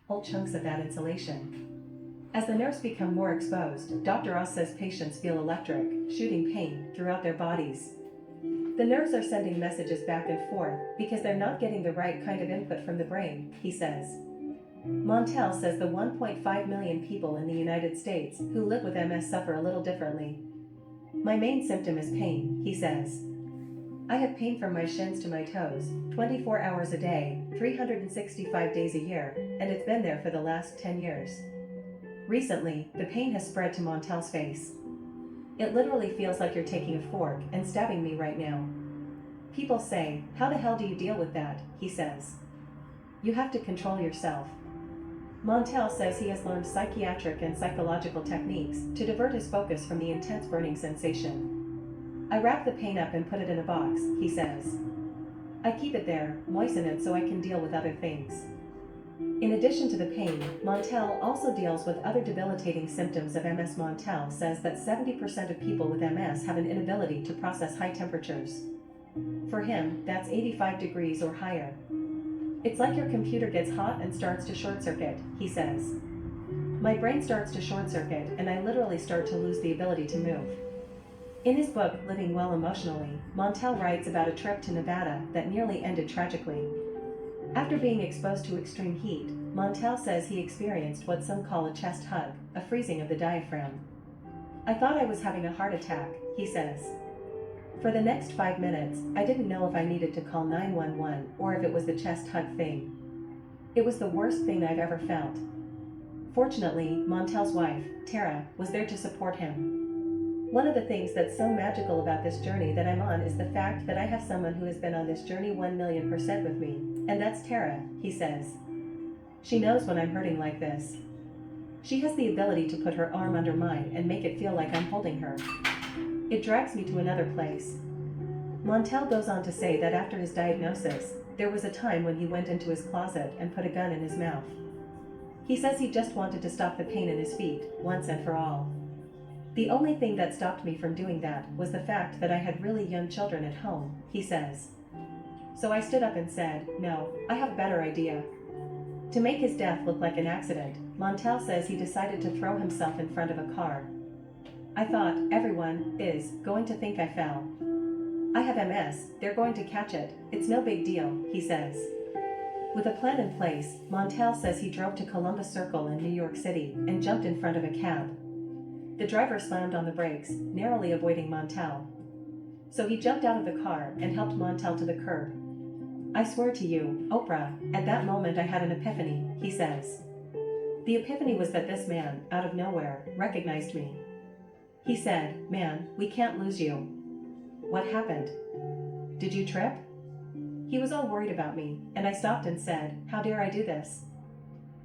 whole chunks of that insulation. As the nerves become more exposed, Dr. Oz says patients feel electric, shooting pain throughout their bodies. The nerves are sending messages back and forth because they're not getting the right kind of input from the brain, he says. Montel says the 1.5 million people in the United States who live with MS suffer a little differently. My main symptom is pain, he says. I have pain from my shins to my toes, 24 hours a day, 365 days a year, and it's been there for the last 10 years. Recently, the pain has spread to Montel's face. It literally feels like you're taking a fork and stabbing me right now. People say, "How the hell do you deal with that?" he says. You have to control yourself. Montel says he has learned psychiatric and psychological techniques to divert his focus from the intense burning sensation. I wrap the pain up and put it in a box, he says. I keep it there, moisten it so I can deal with other things. In addition to the pain, Montel also deals with other debilitating symptoms of MS. Montel says that 70% of people with MS have an inability to process high temperatures. For him, that's 85 degrees or higher. It's like your computer gets hot and starts to short circuit, he says. My brain starts to short circuit and I literally start to lose the ability to move. In his book, Living Well Emotionally, Montel writes about a trip to Nevada that nearly ended tragically. After being exposed to extreme heat, Montel says he experienced what some call a chest hug, a freezing of the diaphragm. I thought I was having a heart attack, he says. For the next 5 minutes, I didn't know if I needed to call 911 or if it was the chest hug thing. It was the worst thing I've ever felt. Fortunately, Montel's wife, Tara, was there to support him. One of the things that's so magical about this journey that I'm on is the fact that I have someone who has been on this journey 1,000,000% with me, and that's Tara, he says. She knows when I'm hurting like this. She has the ability to put her arm under mine and make it feel like I'm holding her. It drags me to another place. Montel goes on to say that after his diagnosis, there was a time when he went into his closet and put a gun in his mouth. He says he just wanted to stop the pain in his feet, once and for all. The only thing that stopped me from doing that was the fact that I had really young children at home, he says. So I stood up and said, no, I have a better idea. To make his death look like an accident, Montel says he decided to throw himself in front of a car. I thought, everyone is going to think I fell. I have MS, they're going to catch it, it's no big deal, he says. With a plan in place, Montel says he drove to Columbus Circle in New York City and jumped in front of a cab. The driver slammed on the brakes, narrowly avoiding Montel. So he jumped out of the car and helped Montel to the curb. I swear to you, Oprah, at that moment I had an epiphany, he says. The epiphany was that this man, out of nowhere, recognized me. He said, man, we can't lose you. What happened? Did you trip? He was all worried about me, and I stopped and said, how dare I do this?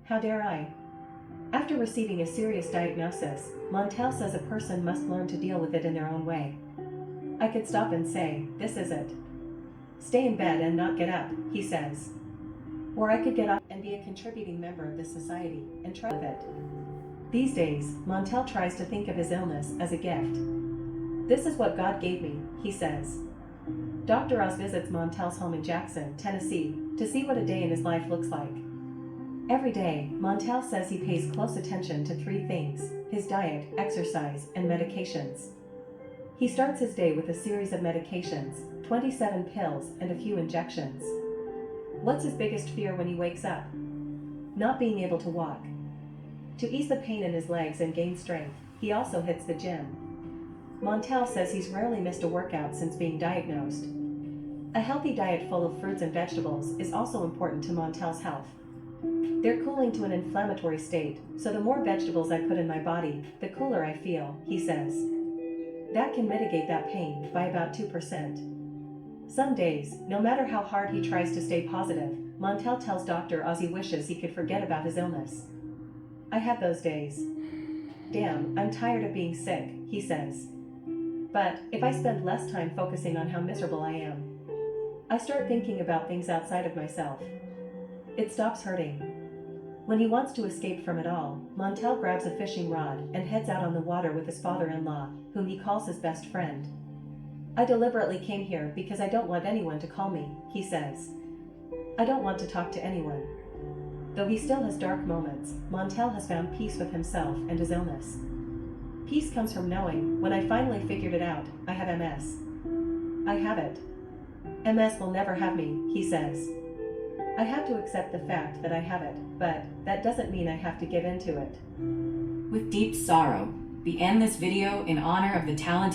How dare I? After receiving a serious diagnosis, Montel says a person must learn to deal with it in their own way. I could stop and say, this is it. Stay in bed and not get up, he says. Or I could get up and be a contributing member of this society and try with it. These days, Montel tries to think of his illness as a gift. This is what God gave me, he says. Dr. Oz visits Montel's home in Jackson, Tennessee, to see what a day in his life looks like. Every day, Montel says he pays close attention to 3 things: his diet, exercise, and medications. He starts his day with a series of medications, 27 pills, and a few injections. What's his biggest fear when he wakes up? Not being able to walk. To ease the pain in his legs and gain strength, he also hits the gym. Montel says he's rarely missed a workout since being diagnosed. A healthy diet full of fruits and vegetables is also important to Montel's health. They're cooling to an inflammatory state, so the more vegetables I put in my body, the cooler I feel, he says. That can mitigate that pain by about 2%. Some days, no matter how hard he tries to stay positive, Montel tells Dr. Oz he wishes he could forget about his illness. I have those days. Damn, I'm tired of being sick, he says. But if I spend less time focusing on how miserable I am, I start thinking about things outside of myself. It stops hurting. When he wants to escape from it all, Montel grabs a fishing rod and heads out on the water with his father-in-law, whom he calls his best friend. I deliberately came here because I don't want anyone to call me, he says. I don't want to talk to anyone. Though he still has dark moments, Montel has found peace with himself and his illness. Peace comes from knowing, when I finally figured it out, I have MS. I have it. MS will never have me, he says. I have to accept the fact that I have it, but that doesn't mean I have to give in to it. With deep sorrow, we end this video in honor of the talented